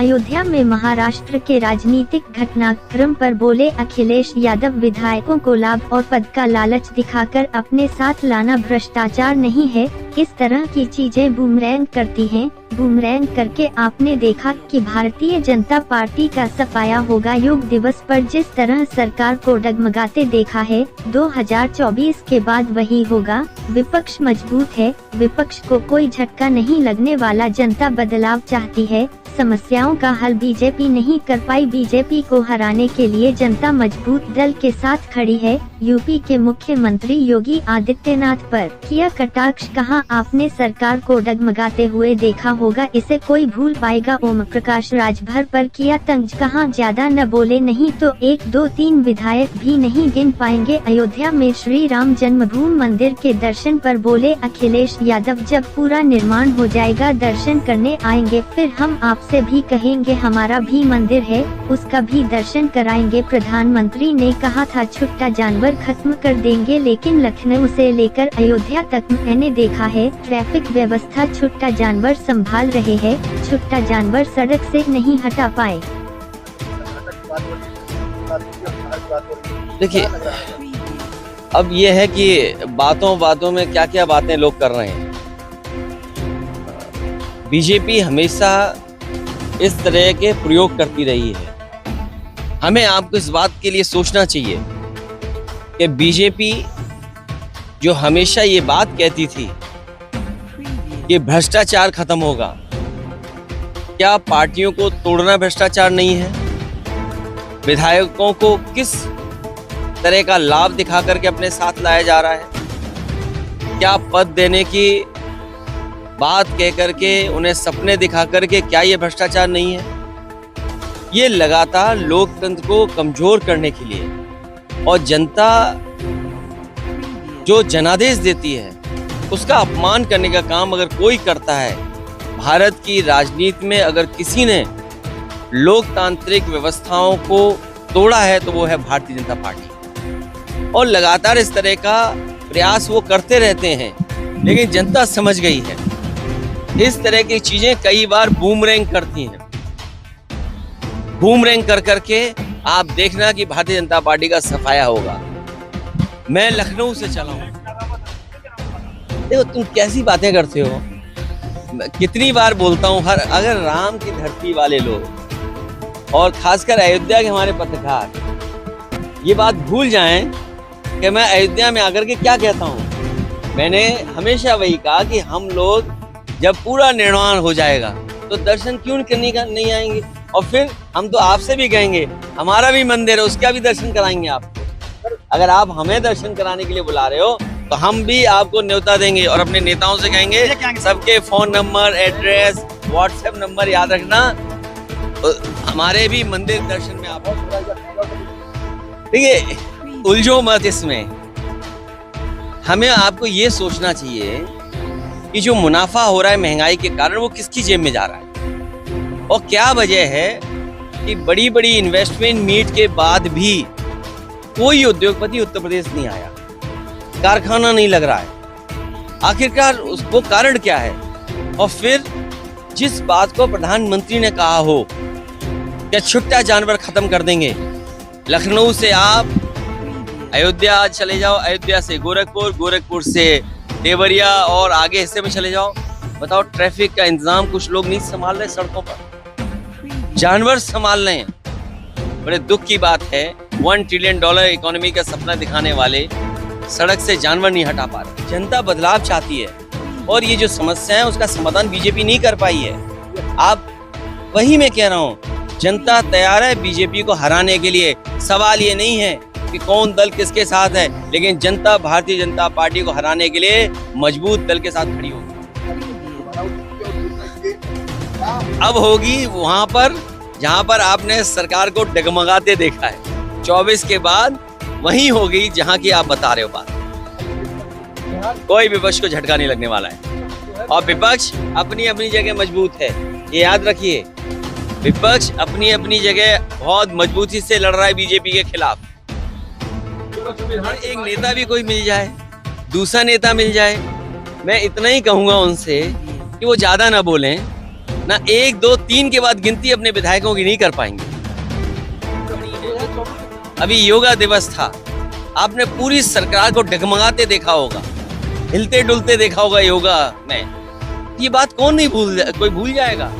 अयोध्या में महाराष्ट्र के राजनीतिक घटनाक्रम पर बोले अखिलेश यादव, विधायकों को लाभ और पद का लालच दिखाकर अपने साथ लाना भ्रष्टाचार नहीं है। इस तरह की चीजें बूमरैंग करती हैं। बूमरैंग करके आपने देखा कि भारतीय जनता पार्टी का सफाया होगा। योग दिवस पर जिस तरह सरकार को डगमगाते देखा है, 2024 के बाद वही होगा। विपक्ष मजबूत है, विपक्ष को कोई झटका नहीं लगने वाला। जनता बदलाव चाहती है, समस्याओं का हल बीजेपी नहीं कर पाई। बीजेपी को हराने के लिए जनता मजबूत दल के साथ खड़ी है। यूपी के मुख्यमंत्री योगी आदित्यनाथ पर किया कटाक्ष, कहा आपने सरकार को डगमगाते हुए देखा होगा, इसे कोई भूल पाएगा। ओम प्रकाश राजभर पर किया तंज, कहा ज्यादा न बोले नहीं तो 1, 2, 3 विधायक भी नहीं गिन पाएंगे। अयोध्या में श्री राम जन्मभूमि मंदिर के दर्शन पर बोले अखिलेश यादव, जब पूरा निर्माण हो जाएगा दर्शन करने आएंगे, फिर हम आपसे भी कहेंगे हमारा भी मंदिर है, उसका भी दर्शन कराएंगे। प्रधानमंत्री ने कहा था छुट्टा जानवर खत्म कर देंगे, लेकिन लखनऊ से लेकर अयोध्या तक मैंने देखा है ट्रैफिक व्यवस्था छुट्टा जानवर संभाल रहे हैं। छुट्टा जानवर सड़क से नहीं हटा पाए। देखिए, अब ये है कि बातों बातों में क्या क्या बातें लोग कर रहे हैं। बीजेपी हमेशा इस तरह के प्रयोग करती रही है। हमें आपको इस बात के लिए सोचना चाहिए कि बीजेपी जो हमेशा ये बात कहती थी कि भ्रष्टाचार खत्म होगा, क्या पार्टियों को तोड़ना भ्रष्टाचार नहीं है? विधायकों को किस तरह का लाभ दिखा करके अपने साथ लाया जा रहा है? क्या पद देने की बात कह करके उन्हें सपने दिखा करके, क्या ये भ्रष्टाचार नहीं है? ये लगातार लोकतंत्र को कमजोर करने के लिए, और जनता जो जनादेश देती है उसका अपमान करने का काम अगर कोई करता है, भारत की राजनीति में अगर किसी ने लोकतांत्रिक व्यवस्थाओं को तोड़ा है तो वो है भारतीय जनता पार्टी। और लगातार इस तरह का प्रयास वो करते रहते हैं, लेकिन जनता समझ गई है इस तरह की चीजें कई बार बूमरैंग करती हैं। बूमरैंग कर करके आप देखना कि भारतीय जनता पार्टी का सफाया होगा। मैं लखनऊ से चला हूं, देखो तुम कैसी बातें करते हो। कितनी बार बोलता हूं, अगर राम की धरती वाले लोग और खासकर अयोध्या के हमारे पत्रकार ये बात भूल जाएं कि मैं अयोध्या में आकर के क्या कहता हूं। मैंने हमेशा वही कहा कि हम लोग जब पूरा निर्माण हो जाएगा तो दर्शन क्यों करने का नहीं आएंगे, और फिर हम तो आपसे भी कहेंगे हमारा भी मंदिर है, उसका भी दर्शन कराएंगे आपको। अगर आप हमें दर्शन कराने के लिए बुला रहे हो तो हम भी आपको न्योता देंगे और अपने नेताओं से कहेंगे सबके phone number, address, WhatsApp number याद रखना, तो हमारे भी मंदिर दर्शन में आप। देखिए, उलझो मत इसमें। हमें आपको ये सोचना चाहिए कि जो मुनाफा हो रहा है महंगाई के कारण, वो किसकी जेब में जा रहा है, और क्या वजह है कि बड़ी बड़ी इन्वेस्टमेंट मीट के बाद भी कोई उद्योगपति उत्तर प्रदेश नहीं आया, कारखाना नहीं लग रहा है। आखिरकार उसको कारण क्या है? और फिर जिस बात को प्रधानमंत्री ने कहा हो कि छुट्टा जानवर खत्म कर देंगे, लखनऊ से आप अयोध्या चले जाओ, अयोध्या से गोरखपुर, गोरखपुर से देवरिया और आगे हिस्से में चले जाओ, बताओ ट्रैफिक का इंतजाम कुछ लोग नहीं संभाल रहे, सड़कों पर जानवर संभाल रहे हैं। बड़े दुख की बात है, $1 ट्रिलियन इकोनॉमी का सपना दिखाने वाले सड़क से जानवर नहीं हटा पा रहे। जनता बदलाव चाहती है, और ये जो समस्या है उसका समाधान बीजेपी नहीं कर पाई है। आप वही मैं कह रहा हूँ, जनता तैयार है बीजेपी को हराने के लिए। सवाल ये नहीं है कि कौन दल किसके साथ है, लेकिन जनता भारतीय जनता पार्टी को हराने के लिए मजबूत दल के साथ खड़ी होगी। अब होगी वहां पर जहां पर आपने सरकार को डगमगाते देखा है। 24 के बाद वही होगी जहां की आप बता रहे हो बात। कोई विपक्ष को झटका नहीं लगने वाला है, और विपक्ष अपनी अपनी जगह मजबूत है, ये याद रखिए। विपक्ष अपनी अपनी जगह बहुत मजबूती से लड़ रहा है बीजेपी के खिलाफ। एक नेता भी कोई मिल जाए, दूसरा नेता मिल जाए, मैं इतना ही कहूंगा उनसे कि वो ज्यादा ना बोलें, ना 1, 2, 3 के बाद गिनती अपने विधायकों की नहीं कर पाएंगे। अभी योगा दिवस था, आपने पूरी सरकार को डगमगाते देखा होगा, हिलते डुलते देखा होगा योगा में। ये बात कोई भूल जाएगा।